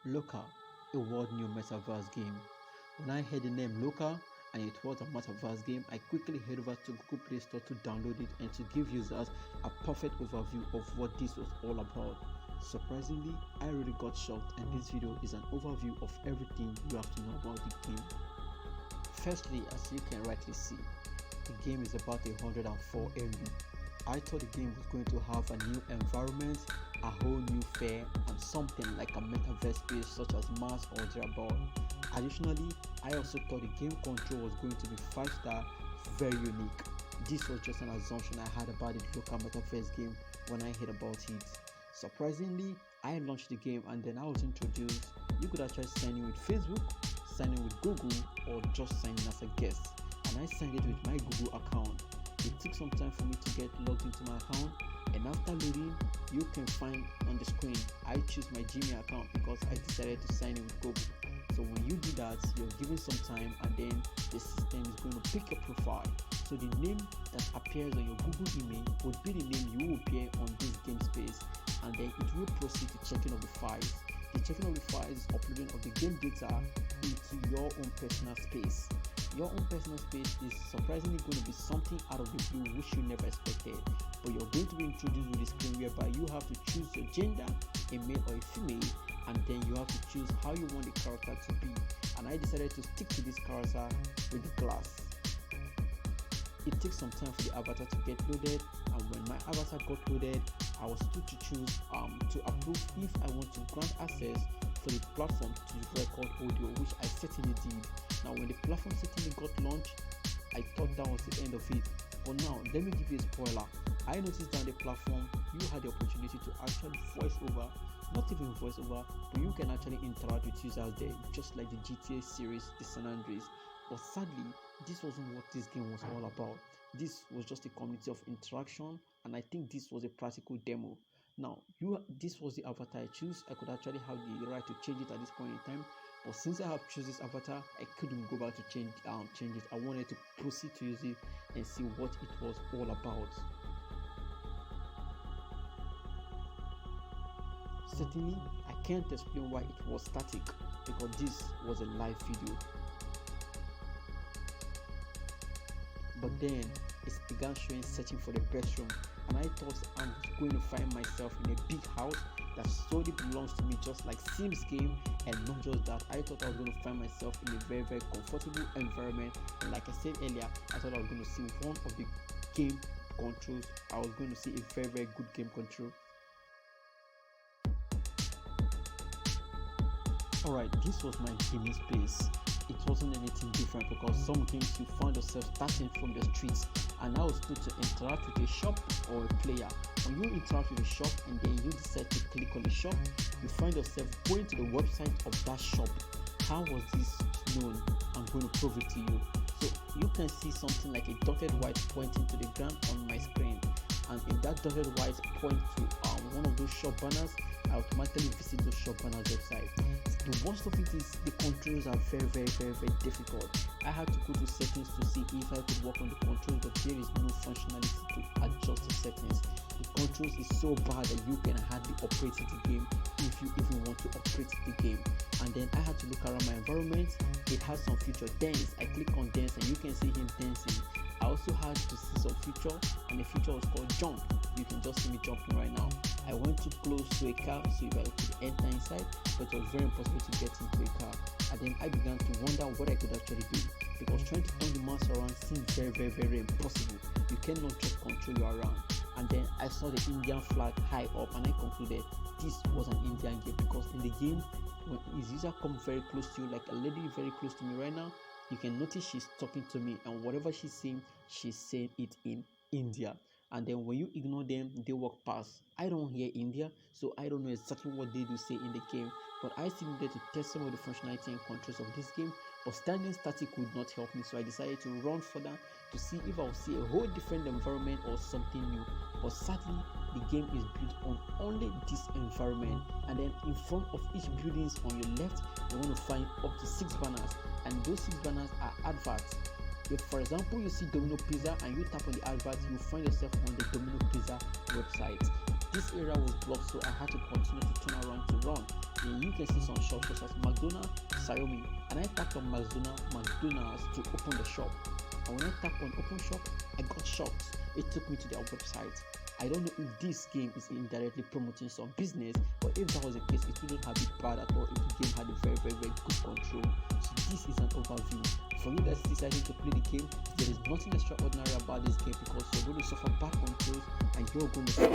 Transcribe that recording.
Loka, a world new Metaverse game. When I heard the name Loka and it was a Metaverse game, I quickly head over to Google Play Store to download it and to give users a perfect overview of what this was all about. Surprisingly, I really got shocked, and this video is an overview of everything you have to know about the game. Firstly, as you can rightly see, the game is about 104 MB. I thought the game was going to have a new environment, a whole new fair, and something like a metaverse space such as Mars or thereabout. Additionally, I also thought the game control was going to be 5-star, very unique. This was just an assumption I had about the Loka metaverse game when I heard about it. Surprisingly, I launched the game and then I was introduced. You could actually sign in with Facebook, sign in with Google, or just sign in as a guest. And I signed it with my Google account. It took some time for me to get logged into my account, and after loading, you can find on the screen I choose my Gmail account because I decided to sign in with Google. So when you do that, you're given some time and then the system is going to pick your profile. So the name that appears on your Google email would be the name you will appear on this game space, and then it will proceed to checking of the files. The checking of the files is uploading of the game data into your own personal space. Your own personal space is surprisingly going to be something out of the blue which you never expected, but you're going to be introduced with a screen whereby you have to choose your gender, a male or a female, and then you have to choose how you want the character to be. And I decided to stick to this character with the glass. It takes some time for the avatar to get loaded, and when my avatar got loaded, I was told to choose to approve if I want to grant access for the platform to record audio, which I certainly did. Now when the platform certainly got launched, I thought that was the end of it. But now let me give you a spoiler. I noticed that on the platform you had the opportunity to actually voice over, not even voice over, but you can actually interact with users there, just like the GTA series, the San Andreas. But sadly, this wasn't what this game was all about. This was just a community of interaction, and I think this was a practical demo. Now, this was the avatar I choose. I could actually have the right to change it at this point in time, but since I have chosen this avatar, I couldn't go back to change it. I wanted to proceed to use it and see what it was all about. Certainly, I can't explain why it was static, because this was a live video. But then it began showing searching for the best room, and I thought I was going to find myself in a big house that solely belongs to me, just like Sims game. And not just that, I thought I was going to find myself in a very comfortable environment, and like I said earlier, I thought I was going to see one of the game controls. I was going to see a very good game control. Alright, this was my gaming space. It wasn't anything different, because some games you find yourself starting from the streets, and I was told to interact with a shop or a player. When you interact with a shop and then you decide to click on the shop, you find yourself going to the website of that shop. How was this known? I'm going to prove it to you. So you can see something like a dotted white pointing to the ground on my screen, and if that dotted white point to one of those shop banners, I automatically visit those shop banners website. The worst of it is the controls are very difficult. I had to go to settings to see if I could work on the controls, but there is no functionality to adjust the settings. The controls is so bad that you can hardly operate the game if you even want to operate the game. And then I had to look around my environment. It has some feature dance. I click on dance and you can see him dancing. I also had to see some feature, and the feature was called jump. You can just see me jumping right now. I went too close to a car so if I could enter inside, but it was very impossible to get into a car. And then I began to wonder what I could actually do, because trying to turn the mouse around seemed very impossible. You cannot just control you around. And then I saw the Indian flag high up, and I concluded this was an Indian game, because in the game, when his user comes very close to you, like a lady very close to me right now, you can notice she's talking to me, and whatever she's saying it in India. And then when you ignore them, they walk past. I don't hear India, so I don't know exactly what they do say in the game, but I still needed to test some of the functionality and controls of this game. But standing static would not help me, so I decided to run further to see if I would see a whole different environment or something new. But sadly, the game is built on only this environment, and then in front of each buildings on your left, you're going to find up to 6 banners, and those 6 banners are adverts. If, for example, you see Domino Pizza and you tap on the advert, you find yourself on the Domino Pizza website. this area was blocked, so I had to continue to turn around to run. And you can see some shops such as McDonald's, Xiaomi, and I tapped on McDonald's to open the shop. And when I tapped on open shop, I got shocked. It took me to their website. I don't know if this game is indirectly promoting some business, but if that was the case, it wouldn't have been bad at all if the game had a very, very, very good control. So this is an overview. For you that's deciding to play the game, there is nothing extraordinary about this game because you're going to suffer bad controls and you're going to suffer.